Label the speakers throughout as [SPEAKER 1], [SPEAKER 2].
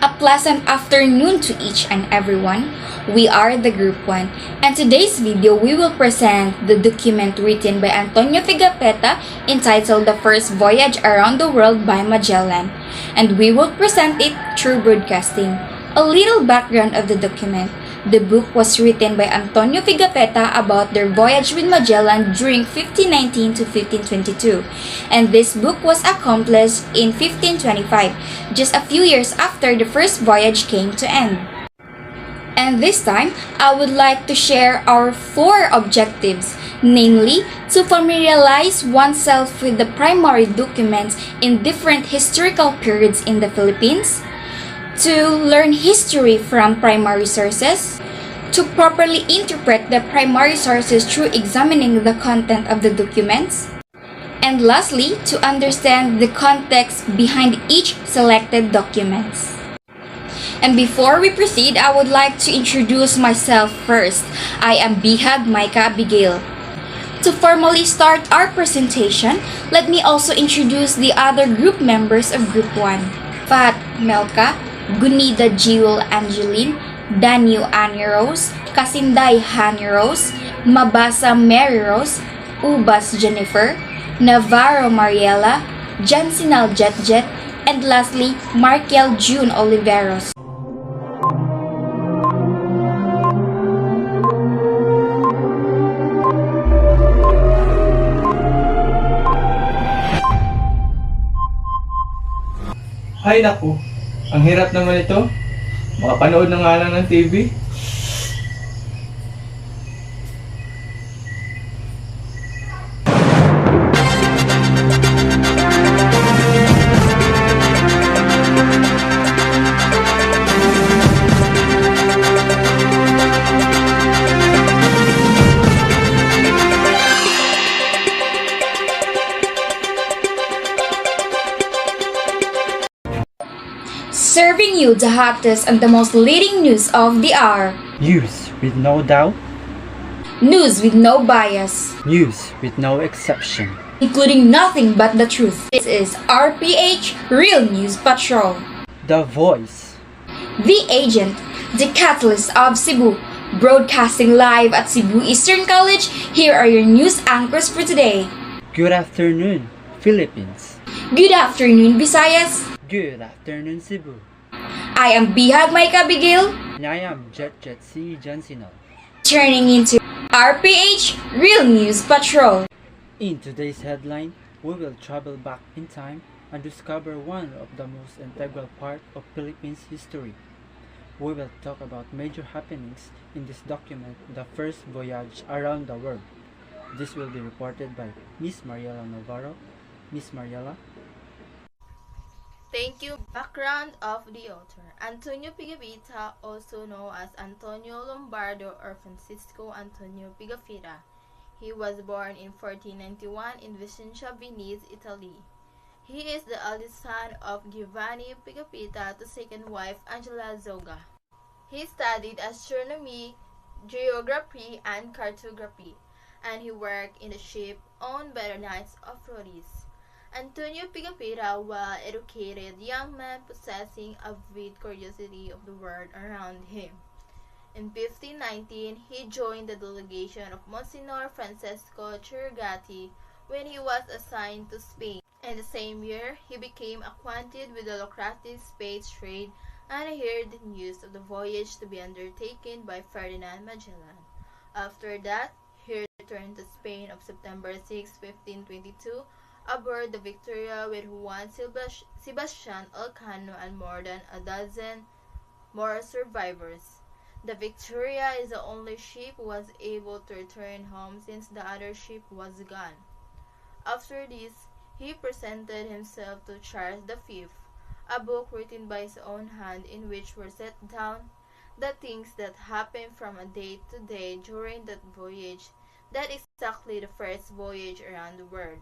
[SPEAKER 1] A pleasant afternoon to each and everyone. We are the Group 1, and today's video we will present the document written by Antonio Pigafetta entitled The First Voyage Around the World by Magellan, and we will present it through broadcasting. A little background of the document. The book was written by Antonio Pigafetta about their voyage with Magellan during 1519 to 1522, and this book was accomplished in 1525, just a few years after the first voyage came to end. And this time, I would like to share our 4 objectives, namely, to familiarize oneself with the primary documents in different historical periods in the Philippines, to learn history from primary sources, to properly interpret the primary sources through examining the content of the documents, and lastly, to understand the context behind each selected documents. And before we proceed, I would like to introduce myself first. I am Bihag Maika Abigail. To formally start our presentation, let me also introduce the other group members of Group 1. Fat Melka, Gunida Jewel Angeline, Danyo Annie Rose, Kasinday Hani Rose, Mabasa Mary Rose, Ubas Jennifer, Navarro Mariela, Jansinal Jetjet, and lastly, Markel June Oliveros.
[SPEAKER 2] Ay naku, ang hirap naman ito. Makapanood na nga lang ng TV.
[SPEAKER 1] Serving you the hottest and the most leading news of the hour.
[SPEAKER 3] News with no doubt.
[SPEAKER 1] News with no bias.
[SPEAKER 3] News with no exception.
[SPEAKER 1] Including nothing but the truth. This is RPH Real News Patrol.
[SPEAKER 3] The voice.
[SPEAKER 1] The agent, the catalyst of Cebu. Broadcasting live at Cebu Eastern College, here are your news anchors for today.
[SPEAKER 3] Good afternoon, Philippines.
[SPEAKER 1] Good afternoon, Visayas.
[SPEAKER 3] Good afternoon, Cebu.
[SPEAKER 1] I am Bihag Maika Abigail.
[SPEAKER 3] And I am Jet C. Jansinal.
[SPEAKER 1] Turning into RPH Real News Patrol.
[SPEAKER 3] In today's headline, we will travel back in time and discover one of the most integral part of Philippines history. We will talk about major happenings in this document, The First Voyage Around the World. This will be reported by Miss Mariela Navarro. Miss Mariela.
[SPEAKER 4] Thank you. Background of the author. Antonio Pigafetta, also known as Antonio Lombardo or Francisco Antonio Pigafetta. He was born in 1491 in Vicenza, Venice, Italy. He is the eldest son of Giovanni Pigafetta to second wife Angela Zoga. He studied astronomy, geography, and cartography, and he worked in the ship owned by the Knights of Rhodes. Antonio Pigafetta, well-educated young man possessing a vivid curiosity of the world around him. In 1519, he joined the delegation of Monsignor Francesco Chirigati when he was assigned to Spain. In the same year, he became acquainted with the lucrative space trade and heard the news of the voyage to be undertaken by Ferdinand Magellan. After that, he returned to Spain on September 6, 1522, aboard the Victoria with Juan Sebastian Elcano and more than a dozen more survivors. The Victoria is the only ship who was able to return home since the other ship was gone. After this, he presented himself to Charles V, a book written by his own hand in which were set down the things that happened from a day to day during that voyage, that exactly the first voyage around the world.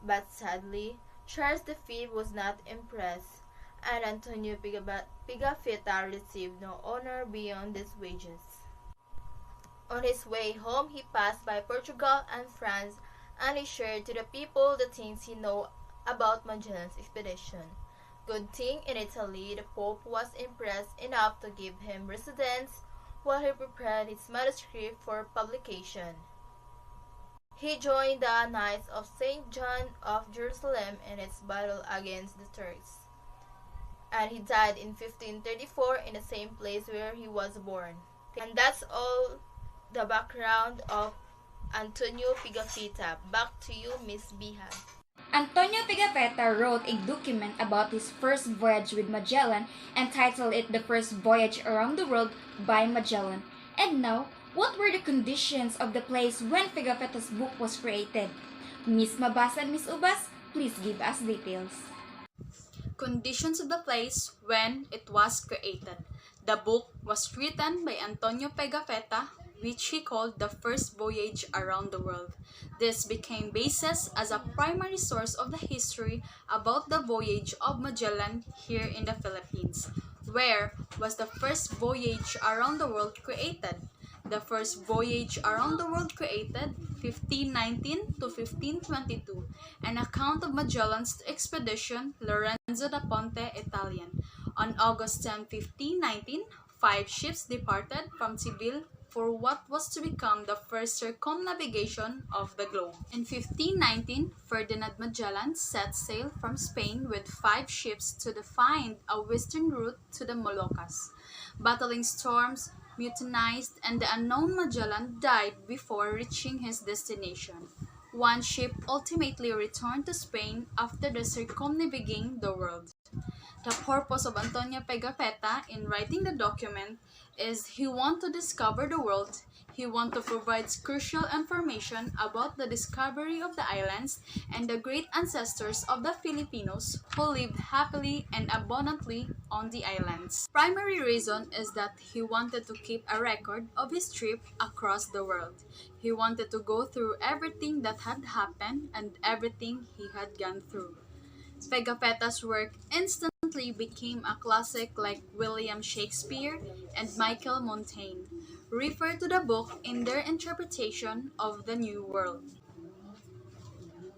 [SPEAKER 4] But sadly, Charles V was not impressed, and Antonio Pigafetta received no honor beyond these wages. On his way home, he passed by Portugal and France, and he shared to the people the things he knew about Magellan's expedition. Good thing in Italy the Pope was impressed enough to give him residence while he prepared his manuscript for publication. He joined the Knights of St. John of Jerusalem in its battle against the Turks, and he died in 1534 in the same place where he was born. And that's all the background of Antonio Pigafetta. Back to you, Miss Bihan.
[SPEAKER 1] Antonio Pigafetta wrote a document about his first voyage with Magellan and titled it The First Voyage Around the World by Magellan. And now, what were the conditions of the place when Pigafetta's book was created? Miss Mabasa and Miss Ubas, please give us details.
[SPEAKER 5] Conditions of the place when it was created. The book was written by Antonio Pigafetta, which he called the First Voyage Around the World. This became basis as a primary source of the history about the voyage of Magellan here in the Philippines. Where was the first voyage around the world created? The first voyage around the world created 1519 to 1522, an account of Magellan's expedition Lorenzo da Ponte, Italian. On August 10, 1519, 5 ships departed from Seville for what was to become the first circumnavigation of the globe. In 1519, Ferdinand Magellan set sail from Spain with 5 ships to find a western route to the Moluccas. Battling storms, mutinized, and the unknown Magellan died before reaching his destination. 1 ship ultimately returned to Spain after circumnavigating the world. The purpose of Antonio Pigafetta in writing the document is he wants to discover the world. He wants to provide crucial information about the discovery of the islands and the great ancestors of the Filipinos who lived happily and abundantly on the islands. Primary reason is that he wanted to keep a record of his trip across the world. He wanted to go through everything that had happened and everything he had gone through. Pigafetta's work instantly became a classic like William Shakespeare and Michael Montaigne refer to the book in their interpretation of the New World.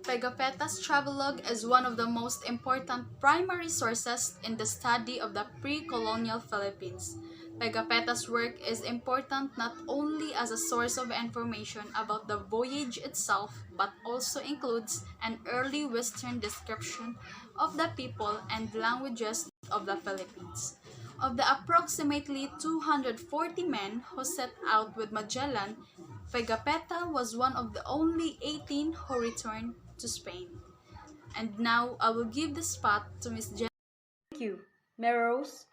[SPEAKER 5] Pigafetta's travelogue is one of the most important primary sources in the study of the pre-colonial Philippines. Pigafetta's work is important not only as a source of information about the voyage itself, but also includes an early Western description of the people and languages of the Philippines. Of the approximately 240 men who set out with Magellan, Pigafetta was one of the only 18 who returned to Spain. And now I will give the spot to Miss Jen.
[SPEAKER 6] Thank you, Meros.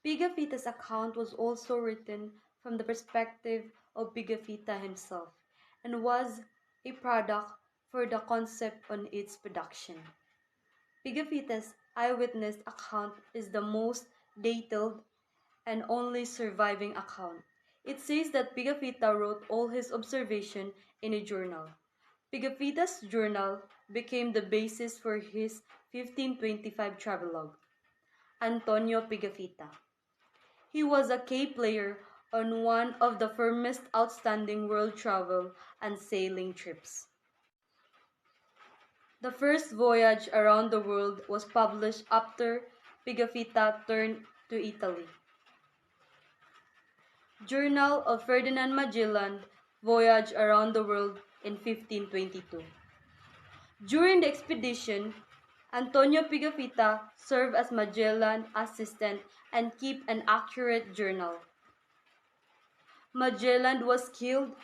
[SPEAKER 6] Pigafetta's account was also written from the perspective of Pigafetta himself and was a product for the concept on its production. Pigafetta's eyewitness account is the most detailed and only surviving account. It says that Pigafetta wrote all his observation in a journal. Pigafetta's journal became the basis for his 1525 travelogue, Antonio Pigafetta. He was a key player on one of the firmest outstanding world travel and sailing trips. The first voyage around the world was published after Pigafetta turned to Italy. Journal of Ferdinand Magellan, Voyage Around the World in 1522. During the expedition, Antonio Pigafetta served as Magellan's assistant and kept an accurate journal. Magellan was killed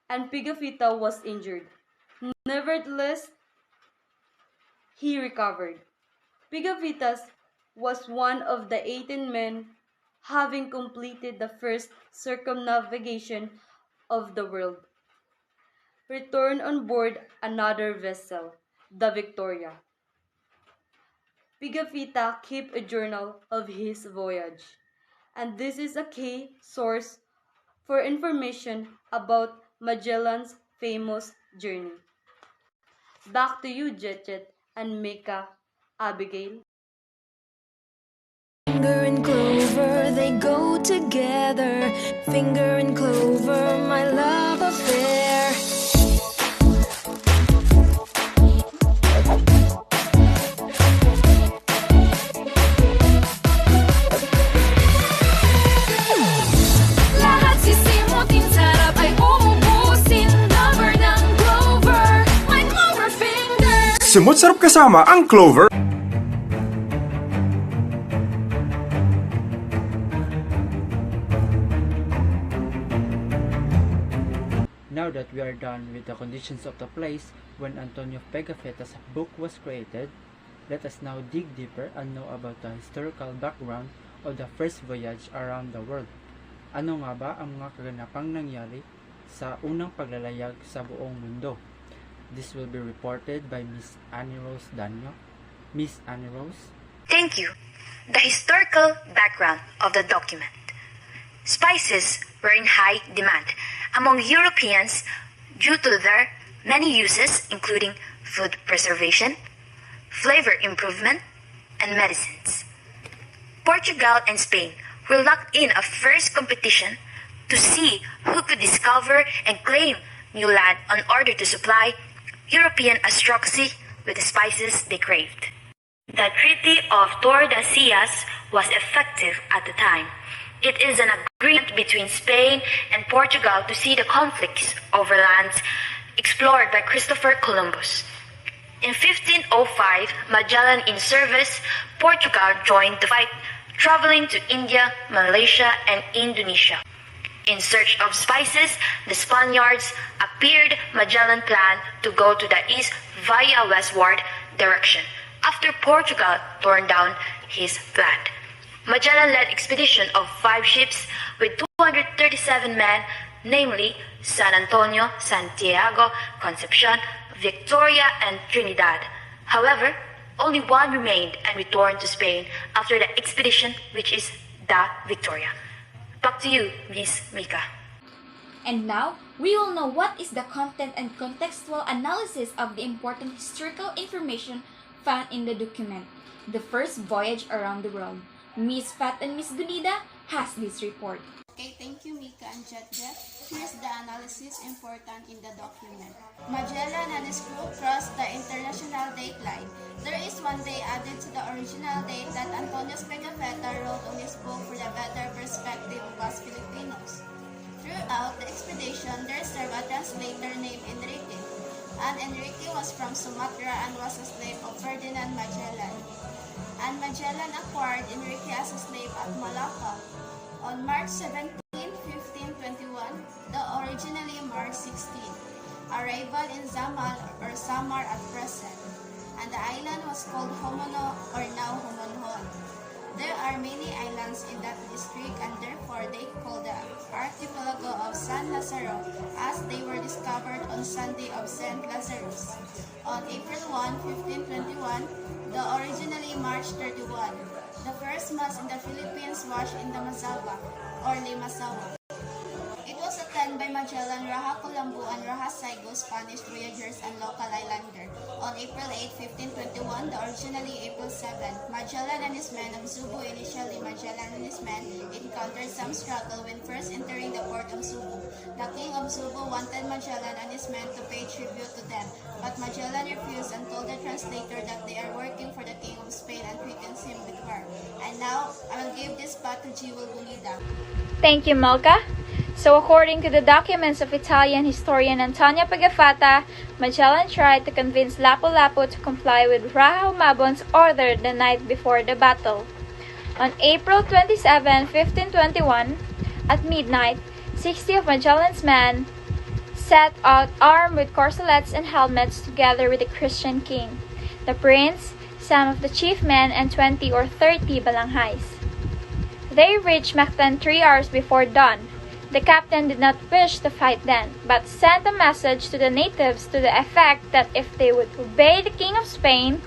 [SPEAKER 6] and Pigafetta was injured. Nevertheless, he recovered. Pigafetta was one of the 18 men having completed the first circumnavigation of the world. Returned on board another vessel, the Victoria. Pigafetta kept a journal of his voyage, and this is a key source for information about Magellan's famous journey. Back to you, Jetjet and Mika, Abigail.
[SPEAKER 7] Finger and clover, they go together. Finger and clover, my love affair.
[SPEAKER 8] Simot sarap kasama ang clover.
[SPEAKER 3] Now that we are done with the conditions of the place when Antonio Pigafetta's book was created, let us now dig deeper and know about the historical background of the first voyage around the world. Ano nga ba ang mga kaganapang nangyari sa unang paglalayag sa buong mundo? This will be reported by Miss Annie Rose Danyo. Miss Annie Rose?
[SPEAKER 9] Thank you. The historical background of the document. Spices were in high demand among Europeans due to their many uses, including food preservation, flavor improvement, and medicines. Portugal and Spain were locked in a first competition to see who could discover and claim new land in order to supply European aristocracy with the spices they craved. The Treaty of Tordesillas was effective at the time. It is an agreement between Spain and Portugal to see the conflicts over lands explored by Christopher Columbus. In 1505, Magellan in service, Portugal joined the fight, traveling to India, Malaysia, and Indonesia. In search of spices, the Spaniards appeared. Magellan planned to go to the east via westward direction after Portugal torn down his plan. Magellan led expedition of 5 ships with 237 men, namely San Antonio, Santiago, Concepcion, Victoria, and Trinidad. However, only one remained and returned to Spain after the expedition, which is the Victoria. Back to you, Miss Mika.
[SPEAKER 1] And now, we will know what is the content and contextual analysis of the important historical information found in the document, The First Voyage Around the World. Miss Pat and Miss Gunida has this report.
[SPEAKER 4] Okay, thank you, Mika and Jet. Here's the analysis important in the document. Magellan and his crew crossed the international date line. There is one day added to the original date that Antonio Pigafetta wrote on his book for the better perspective of us Filipinos. Throughout the expedition, there served a translator named Enrique. And Enrique was from Sumatra and was a slave of Ferdinand Magellan. And Magellan acquired Enrique as a slave at Malacca. On March 17, 1521, the originally March 16, arrival in Zamal or Samar at present, and the island was called Homono or now Homonhon. There are many islands in that district and therefore they call the archipelago of San Lazaro as they were discovered on Sunday of St. Lazarus. On April 1, 1521, the originally March 31, the first mass in the Philippines was in the Mazawa or Limasawa. It was attended by Magellan, Raja Colombo, and Raja Saigo, Spanish voyagers and local islander. On April 8, 1521, the originally April 7, Magellan and his men of Cebu. Initially, Magellan and his men encountered some struggle when first entering the port of Cebu. The king of Cebu wanted Magellan and his men to pay tribute to them, but Magellan refused and told the translator that they are working for the king of Spain and threatens him with war. And now, I will give this part to Jewel Bunida.
[SPEAKER 10] Thank you, Malka. So according to the documents of Italian historian Antonio Pigafetta, Magellan tried to convince Lapu-Lapu to comply with Raja Humabon's order the night before the battle. On April 27, 1521, at midnight, 60 of Magellan's men set out armed with corselets and helmets together with the Christian king, the prince, some of the chief men, and 20 or 30 balanghays. They reached Mactan 3 hours before dawn. The captain did not wish to fight then, but sent a message to the natives to the effect that if they would obey the King of Spain,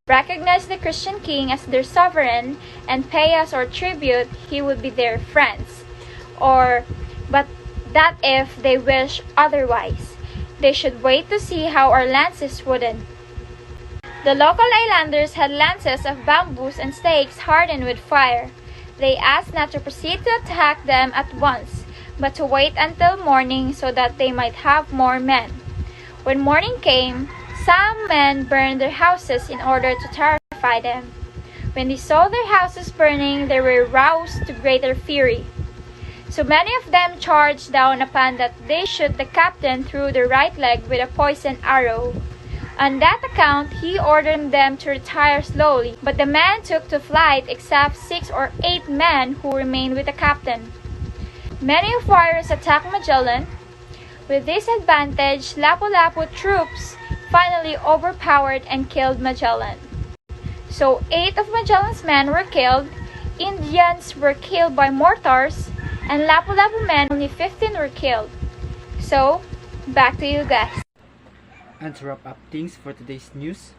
[SPEAKER 10] recognize the Christian king as their sovereign, and pay us our tribute, he would be their friends. But that if they wish otherwise, they should wait to see how our lances would. The local islanders had lances of bamboos and stakes hardened with fire. They asked not to proceed to attack them at once, but to wait until morning so that they might have more men. When morning came, some men burned their houses in order to terrify them. When they saw their houses burning, they were roused to greater fury. So many of them charged down upon that they shoot the captain through the right leg with a poisoned arrow. On that account, he ordered them to retire slowly, but the men took to flight except 6 or 8 men who remained with the captain. Many of warriors attacked Magellan. With this advantage, Lapu-Lapu troops finally overpowered and killed Magellan. So 8 of Magellan's men were killed, Indians were killed by mortars, and Lapu-Lapu men only 15 were killed. So, back to you guys.
[SPEAKER 3] And to wrap up things for today's news,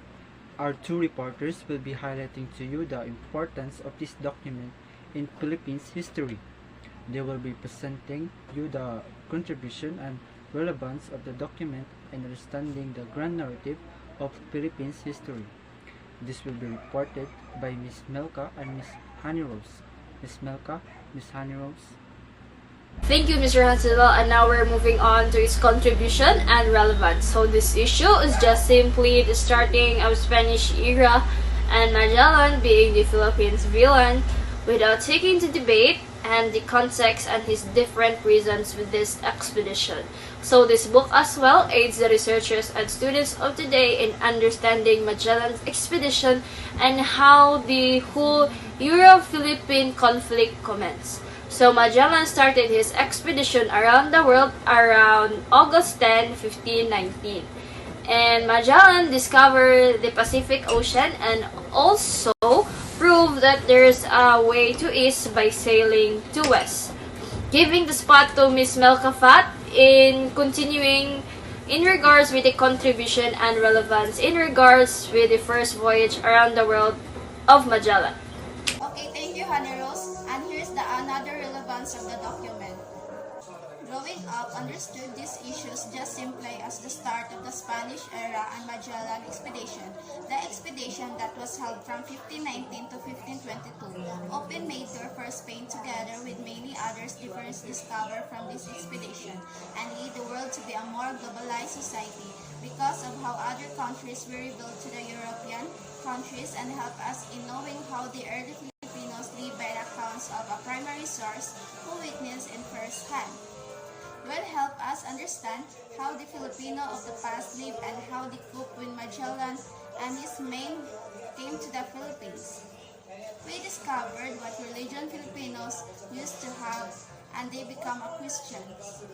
[SPEAKER 3] our 2 reporters will be highlighting to you the importance of this document in Philippines history. They will be presenting you the contribution and relevance of the document and understanding the grand narrative of Philippines history. This will be reported by Ms. Melka and Ms. Honey Rose. Ms. Melka, Ms. Honey Rose.
[SPEAKER 11] Thank you, Mr. Hansel, and now we're moving on to its contribution and relevance. So this issue is just simply the starting of Spanish era and Magellan being the Philippines villain without taking into debate and the context and his different reasons with this expedition. So this book as well aids the researchers and students of today in understanding Magellan's expedition and how the whole Euro-Philippine conflict commenced. So Magellan started his expedition around the world around August 10, 1519. And Magellan discovered the Pacific Ocean and also proved that there's a way to east by sailing to west. Giving the spot to Miss Melkafat in continuing in regards with the contribution and relevance in regards with the first voyage around the world of Magellan.
[SPEAKER 4] Okay, thank you, Honey Rose. And here's the another relevance of the document. Growing up, understood these issues just simply as the start of the Spanish era and Magellan expedition. The expedition that was held from 1519 to 1522 opened made tour for Spain together with many others difference discovered from this expedition and lead the world to be a more globalized society because of how other countries were rebuilt to the European countries and help us in knowing how the early Filipinos live by the accounts of a primary source who witnessed in first hand. Will help us understand how the Filipino of the past lived and how they coped when Magellan and his men came to the Philippines. We discovered what religion Filipinos used to have and they become a Christians.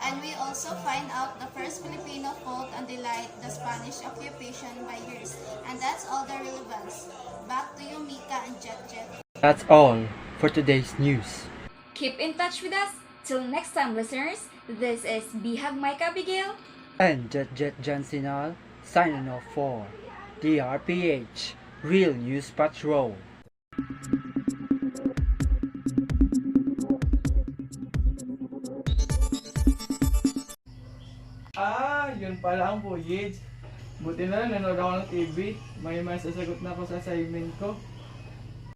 [SPEAKER 4] And we also find out the first Filipino fought and delayed the Spanish occupation by years. And that's all the relevance. Back to you, Mika and Jet Jet.
[SPEAKER 3] That's all for today's news.
[SPEAKER 1] Keep in touch with us. Till next time, listeners, this is Bihag Mike Abigail
[SPEAKER 3] And Jet Jansinal signing off for the RPH Real News Patrol.
[SPEAKER 2] Yun pala ang voyage. Buti na lang nanood ako ng TV. May sasagot na ako sa assignment ko.